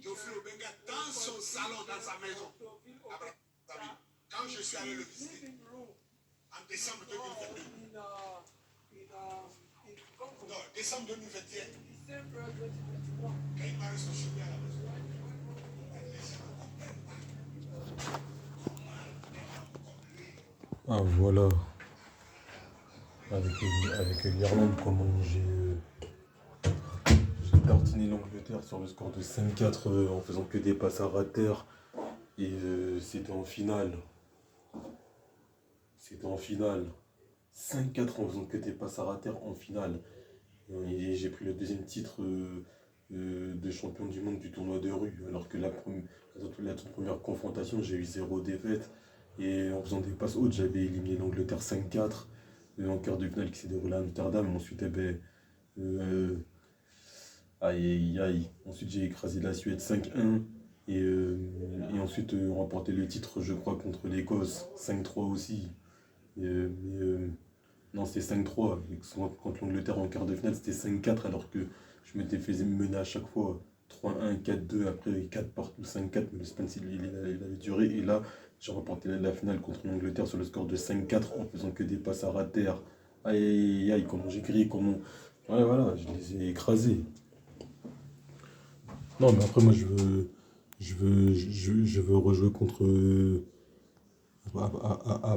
Théophile Obenga dans son salon, dans sa maison, à Brazzaville, quand je suis allé le visiter, en décembre 2022. Non, décembre 2021. Quand il m'a reçu chez lui à la maison. Ah voilà, avec l'Irlande, comment j'ai tartiné l'Angleterre sur le score de 5-4 en faisant que des passes à ras de terre. Et c'était en finale. C'était en finale. 5-4 en faisant que des passes à ras de terre en finale. Et j'ai pris le deuxième titre de champion du monde du tournoi de rue. Alors que la toute première confrontation, j'ai eu 0 défaite. Et en faisant des passes hautes, j'avais éliminé l'Angleterre 5-4 en quart de finale qui s'est déroulé à Amsterdam. Ensuite, aïe aïe aïe. Ensuite, j'ai écrasé la Suède 5-1. Et ensuite, remporté le titre, je crois, contre l'Écosse 5-3 aussi. Non, c'était 5-3. Contre l'Angleterre en quart de finale, c'était 5-4, alors que je m'étais fait mener à chaque fois 3-1, 4-2, après 4 partout, 5-4, mais le suspense il avait duré. Et là, j'ai remporté la finale contre l'Angleterre sur le score de 5-4 en faisant que des passes à ras de terre. Aïe aïe aïe, comment j'ai crié, comment. Ouais, voilà, je les ai écrasés. Non, mais après, moi, je veux rejouer contre.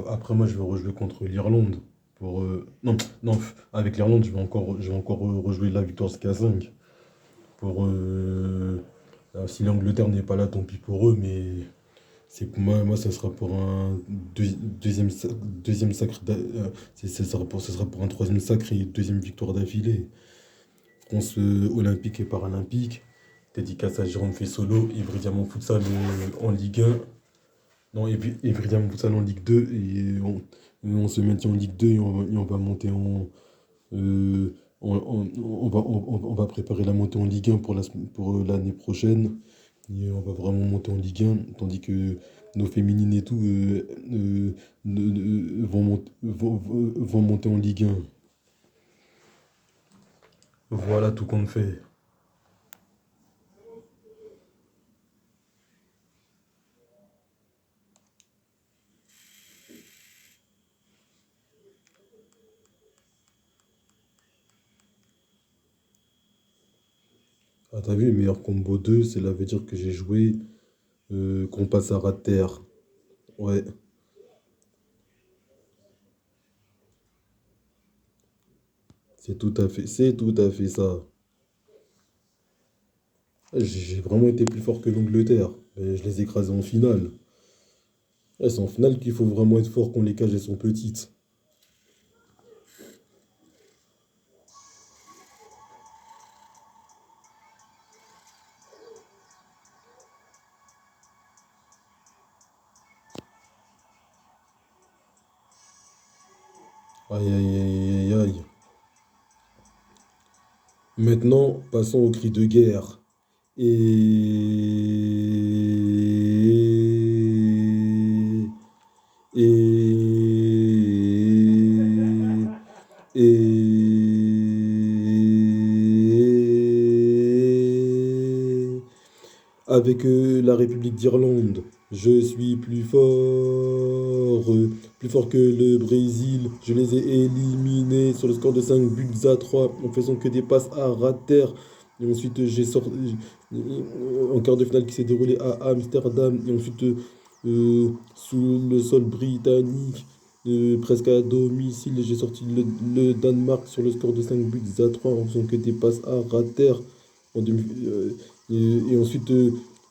Après, moi, je veux rejouer contre l'Irlande. Non, non, avec l'Irlande, je vais encore rejouer la victoire 5 Pour, si l'Angleterre n'est pas là, tant pis pour eux, mais c'est pour moi, ça sera pour un deuxième sacre. Ça sera pour un troisième sacre et deuxième victoire d'affilée. France olympique et paralympique. Dédicace à Jérôme Fessolo, Ivry Diamant Futsal en Ligue 1. Non, Ivry Diamant Futsal en Ligue 2. Et on se maintient en Ligue 2 et on va monter en. On va préparer la montée en Ligue 1 pour l'année prochaine. Et on va vraiment monter en Ligue 1, tandis que nos féminines et tout vont monter en Ligue 1. Voilà tout compte fait. Ah, t'as vu, le meilleur combo 2, cela veut dire que j'ai joué qu'on passe à ras de terre. Ouais, c'est tout à fait ça. J'ai vraiment été plus fort que l'Angleterre. Et je les ai écrasés en finale. Ouais, c'est en finale qu'il faut vraiment être fort quand les cages elles sont petites. Aïe aïe aïe aïe aïe. Maintenant, passons au cri de guerre. Et... Et... Et... Avec la République d'Irlande, je suis plus fort que le Brésil. Je les ai éliminés sur le score de 5 buts à 3 en faisant que des passes à ras de terre. Et ensuite, j'ai sorti en quart de finale qui s'est déroulé à Amsterdam. Et ensuite, sous le sol britannique, presque à domicile, j'ai sorti le Danemark sur le score de 5 buts à 3 en faisant que des passes à ras de terre. Et ensuite,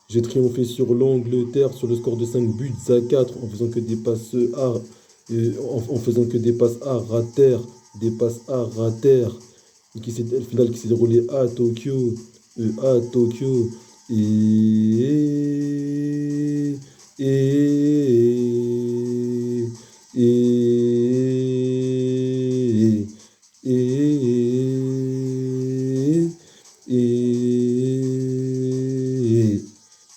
j'ai triomphé sur l'Angleterre sur le score de 5 buts à 4 en faisant que des passes en faisant que des passes à rater, des passes à rater. Et le final qui s'est déroulé à Tokyo. À Tokyo. Et. Et. Et. Et. Et.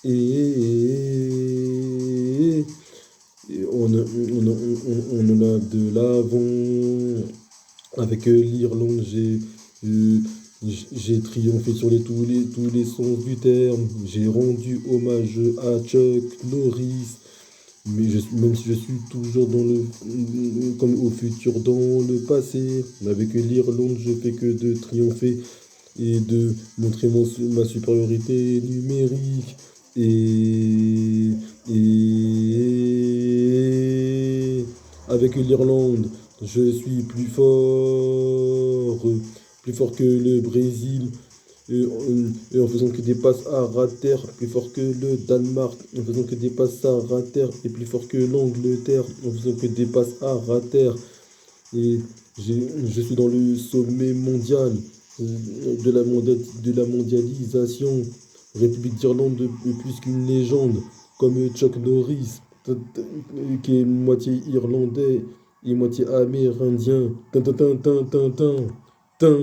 Et. On en a de l'avant. Avec l'Irlande, j'ai J'ai triomphé sur tous les sens du terme. J'ai rendu hommage à Chuck Norris. Même si je suis toujours comme au futur dans le passé, avec l'Irlande, je fais que de triompher et de montrer ma supériorité numérique. Et, et avec l'Irlande, je suis plus fort que le Brésil, et en faisant que des passes à rater, plus fort que le Danemark, en faisant que des passes à rater, et plus fort que l'Angleterre, en faisant que des passes à rater. Et je suis dans le sommet mondial de la mondialisation. République d'Irlande est plus qu'une légende, comme Chuck Norris, qui est moitié irlandais et moitié amérindien. Tin, tin, tin, tin, tin, tin, tin.